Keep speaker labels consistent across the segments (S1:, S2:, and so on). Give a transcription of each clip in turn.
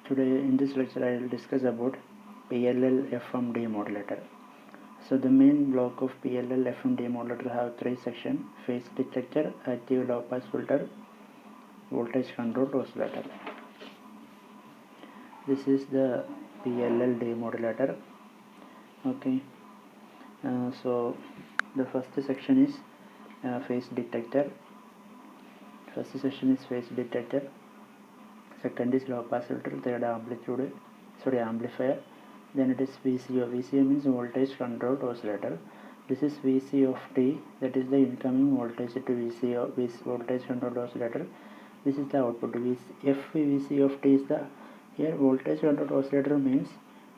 S1: Today in this lecture I will discuss about PLL FM demodulator. So the main block of PLL FM demodulator have three sections: phase detector, active low pass filter, voltage control oscillator. This is the PLL demodulator. Okay. So the first section is phase detector. First section is phase detector. Second is low pass filter. Third amplifier. Then it is VCO. VCO means voltage controlled oscillator. This is VC of T, that is the incoming voltage to VCO, voltage controlled oscillator. This is the output. VC of T is the, here voltage controlled oscillator means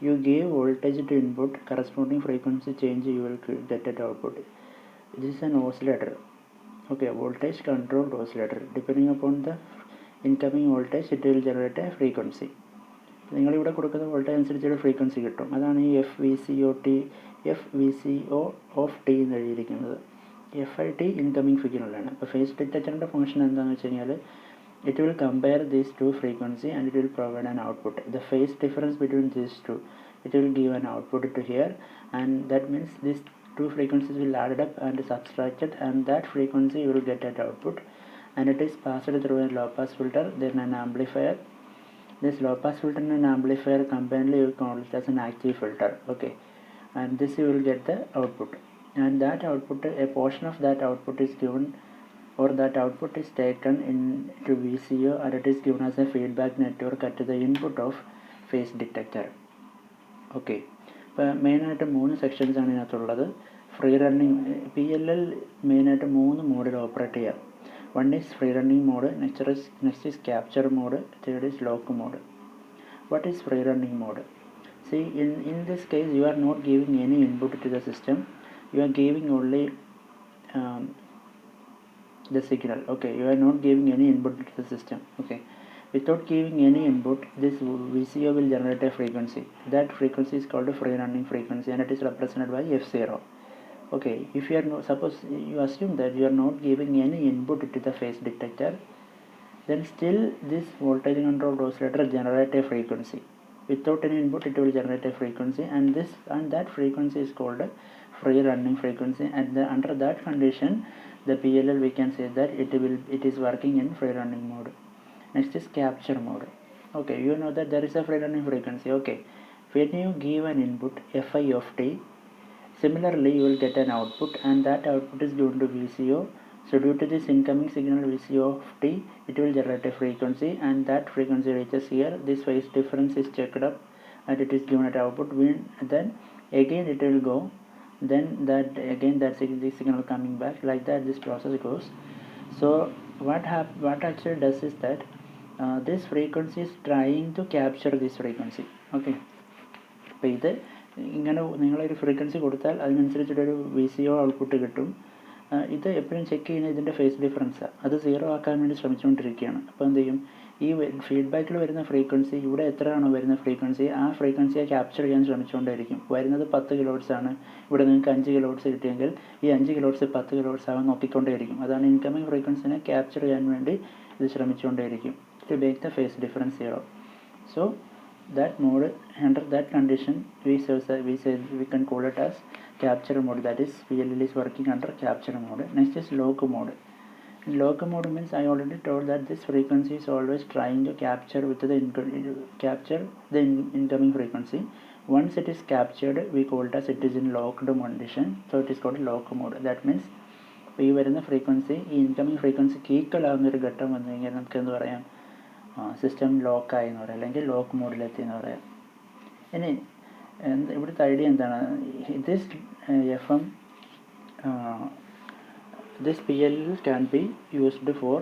S1: you give voltage to input, corresponding frequency change you will get at output. This is an oscillator. Okay, voltage controlled oscillator. Depending upon the incoming voltage, it will generate a frequency. നിങ്ങളിവിടെ കൊടുക്കുന്ന voltage അനുസരിച്ചൊരു frequency കിട്ടും. അതാണ് ഈ F V C O of T എന്ന് എഴുതിയിരിക്കുന്നത്. FIT incoming സിഗ്നലാണ്. അപ്പോൾ face ഡിറ്റക്ടറിൻ്റെ function എന്താണെന്ന് വെച്ച് കഴിഞ്ഞാൽ it will compare these two frequency and it will provide an output. The phase difference between these two, it will give an output to here, and that means these two frequencies will added up and subtracted, and that frequency you will get at output, and it is passed through a low pass filter, then an amplifier. This low pass filter and an amplifier combinedly you call it as an active filter. Okay, and this you will get the output, and that output, a portion of that output is given, or that output is taken into VCO, and it is given as a feedback network at the input of phase detector. Okay, ഇപ്പോൾ മെയിനായിട്ട് 3 sections ആണ് ഇതിനകത്തുള്ളത്. Free running PLL മെയിനായിട്ട് 3 മോഡിൽ operate ചെയ്യാം. One is free running mode, next is capture mode, third is lock mode. What is free running mode? See, in this case you are not giving any input to the system, you are giving only the signal. Okay, you are not giving any input to the system. Okay, without giving any input, this VCO will generate a frequency. That frequency is called a free running frequency, and it is represented by F0. Okay, if you are suppose you assume that you are not giving any input to the phase detector, then still this voltage controlled oscillator generate a frequency. Without any input, it will generate a frequency, and that frequency is called a free running frequency. And under that condition, the PLL, we can say that it is working in free running mode. Next is capture mode. Okay, you know that there is a free running frequency. Okay, when you give an input Fi of T, similarly you will get an output, and that output is given to VCO. So due to this incoming signal VCO of T, it will generate a frequency, and that frequency reaches here. This phase difference is checked up, and it is given at output. Then again it will go, then that this signal coming back, like that this process goes. So what actually does is that this frequency is trying to capture this frequency. Okay, അപ്പോൾ ഇത് ഇങ്ങനെ നിങ്ങളൊരു frequency കൊടുത്താൽ അതിനനുസരിച്ചിട്ടൊരു VCO output കിട്ടും. ഇത് എപ്പോഴും check ചെയ്യുന്ന ഇതിൻ്റെ ഫേസ് ഡിഫറൻസാണ്. അത് 0 ആക്കാൻ വേണ്ടി ശ്രമിച്ചുകൊണ്ടിരിക്കുകയാണ്. അപ്പോൾ എന്ത് ചെയ്യും, ഈ ഫീഡ്ബാക്കിൽ വരുന്ന ഫ്രീക്വൻസി, ഇവിടെ എത്രയാണോ വരുന്ന ഫ്രീക്വൻസി, ആ ഫ്രീക്വൻസിയെ ക്യാപ്ചർ ചെയ്യാൻ ശ്രമിച്ചുകൊണ്ടിരിക്കും. വരുന്നത് 10 കിലോഹെർട്സ് ആണ്, ഇവിടെ നിങ്ങൾക്ക് 5 കിലോഹെർട്സ് കിട്ടിയെങ്കിൽ ഈ 5 കിലോഹെർട്സ് 10 കിലോഹെർട്സ് ആവാൻ നോക്കിക്കൊണ്ടേയിരിക്കും. അതാണ് ഇൻകമിങ് ഫ്രീക്വൻസിനെ ക്യാപ്ചർ ചെയ്യാൻ വേണ്ടി ഇത് ശ്രമിച്ചുകൊണ്ടേയിരിക്കും, to make the phase difference 0. So that mode, under that condition, we can call it as capture mode. That is, PLL is working under capture mode. Next is lock mode. In lock mode means I already told that this frequency is always trying to capture the incoming frequency. Once it is captured, we call it as it is in locked condition, so it is called lock mode. That means ഈ വരുന്ന frequency, ഈ incoming ഫ്രീക്വൻസിക്ക് equal ആകുന്നൊരു ഘട്ടം വന്നു കഴിഞ്ഞാൽ നമുക്ക് എന്ത് പറയാം, സിസ്റ്റം ലോക്കായി എന്ന് പറയാം, അല്ലെങ്കിൽ ലോക്ക് മോഡിലെത്തി എന്ന് പറയാം. ഇനി ഇവിടുത്തെ ഐഡിയ എന്താണ്, this PLL can be used for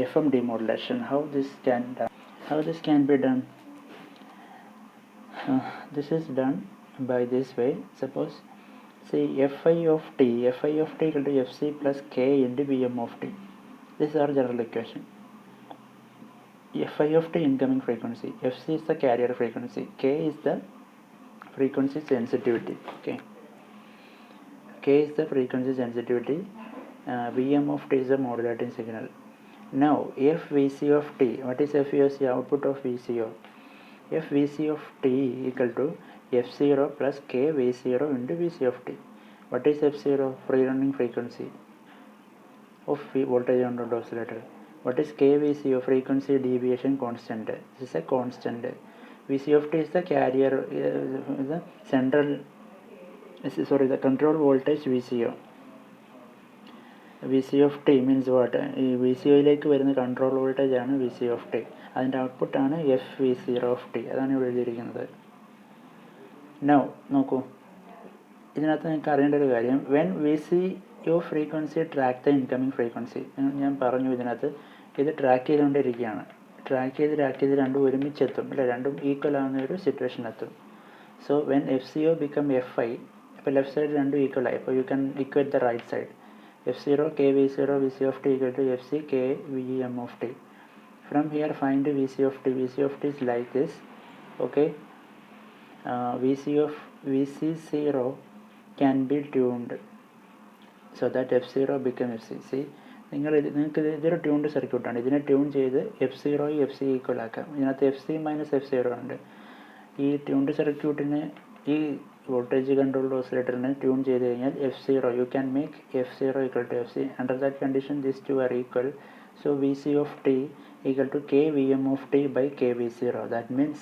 S1: FM demodulation. How this can be done? This is done by this way. Suppose, say Fi of T equal to Fc plus K into Vm of T. This is our general equation. Fi of T incoming frequency, Fc is the carrier frequency, K is the frequency sensitivity. Okay, K is the frequency sensitivity, Vm of T is the modulating signal. Now if VC of T, what is FVC, output of VCO? F Vc of t equal to F0 plus K V0 into Vc of t. What is F0? Free running frequency of voltage controlled oscillator. What is KVC? Frequency deviation constant. This is a constant. Vc of t is the carrier, the central, the control voltage VCO. VC of t means what? VCOയിലേക്ക് വരുന്ന control voltage ആണ് VC of t. അതിൻ്റെ ഔട്ട്പുട്ടാണ് FV0 of t. അതാണ് ഇവിടെ എഴുതിയിരിക്കുന്നത്. Now നോക്കൂ, ഇതിനകത്ത് നിങ്ങൾക്ക് അറിയേണ്ട ഒരു കാര്യം, when VCO frequency track the incoming frequency. ഞാൻ പറഞ്ഞു ഇതിനകത്ത് ഇത് ട്രാക്ക് ചെയ്തുകൊണ്ടിരിക്കുകയാണ്. ട്രാക്ക് ചെയ്ത് രണ്ടും ഒരുമിച്ചെത്തും അല്ലേ, രണ്ടും ഈക്വൽ ആവുന്ന ഒരു സിറ്റുവേഷനെത്തും. So when FCO become FI, ഇപ്പോൾ ലെഫ്റ്റ് സൈഡ് രണ്ടും ഈക്വൽ ആയി. അപ്പോൾ you can equate the right side. F0 KV0 Vc of t equal to FC KVM of t. From here find Vc of t. Vc of t is like this. Okay. Vc0 can be tuned so that F0 become FC. See, നിങ്ങൾക്ക് ഇതൊരു tuned സർക്യൂട്ടാണ്. ഇതിനെ tune ചെയ്ത് F0 FC equal ആക്കാം. ഇതിനകത്ത് FC minus F0 ഉണ്ട്. ഈ tuned സർക്യൂട്ടിനെ ഈ വോൾട്ടേജ് കൺട്രോൾഡ് ഓസിലേറ്ററിനെ ട്യൂൺ ചെയ്ത് കഴിഞ്ഞാൽ F0, you can make F0 equal to FC. Under that condition these two are equal. So Vc of t equal to KVM of t by KV0. That means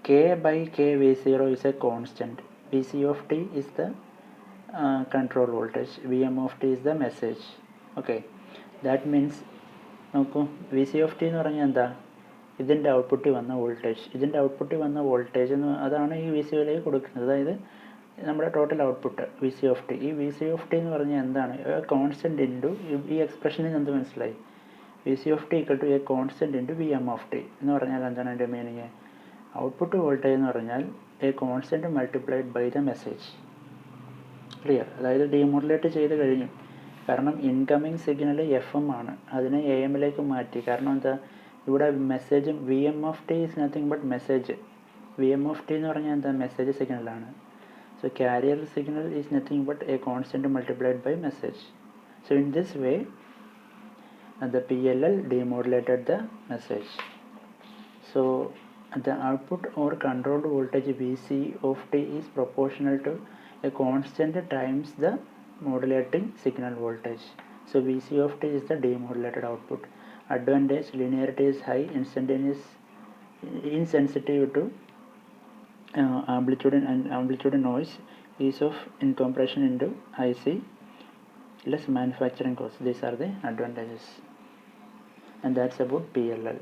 S1: K by KV0 is a constant. Vc of t is the control voltage. Vm of t is the message. Okay. That means നോക്കൂ, Vc of t എന്ന് പറഞ്ഞാൽ എന്താ? ഇതിൻ്റെ ഔട്ട്പുട്ടിൽ വന്ന voltage. ഇതിൻ്റെ ഔട്ട്പുട്ടിൽ വന്ന വോൾട്ടേജ് അതാണ് ഈ VCOയിലേക്ക് കൊടുക്കുന്നത്. അതായത് നമ്മുടെ total output Vc of t. ഈ Vc of t എന്ന് പറഞ്ഞാൽ എന്താണ്? കോൺസ്റ്റൻറ്റ് ഇൻറ്റു, ഈ എക്സ്പ്രഷനിൽ എന്ത് മനസ്സിലായി? Vc of t equal to a constant into Vm of t എന്ന് പറഞ്ഞാൽ എന്താണ് അതിൻ്റെ മീനിങ്? ഔട്ട്പുട്ട് വോൾട്ടേജ് എന്ന് പറഞ്ഞാൽ a constant multiplied by the message. Clear? അതായത് ഡീമോഡുലേറ്റ് ചെയ്ത് കഴിഞ്ഞു. കാരണം ഇൻകമ്മിങ് സിഗ്നൽ FM ആണ്, അതിനെ AM-ലേക്ക് മാറ്റി. കാരണം എന്താ? ഇവിടെ മെസ്സേജും Vm of t is nothing but message. Vm of t എന്ന് പറഞ്ഞാൽ എന്താ? മെസ്സേജ് സിഗ്നലാണ്. So carrier signal is nothing but a constant multiplied by message. So in this way the PLL demodulated the message. So the output or controlled voltage Vc of t is proportional to a constant times the modulating signal voltage. So Vc of t is the demodulated output. Advantage: linearity is high, insensitive to amplitude noise, ease of incompression into IC, less manufacturing costs. These are the advantages, and that's about PLL.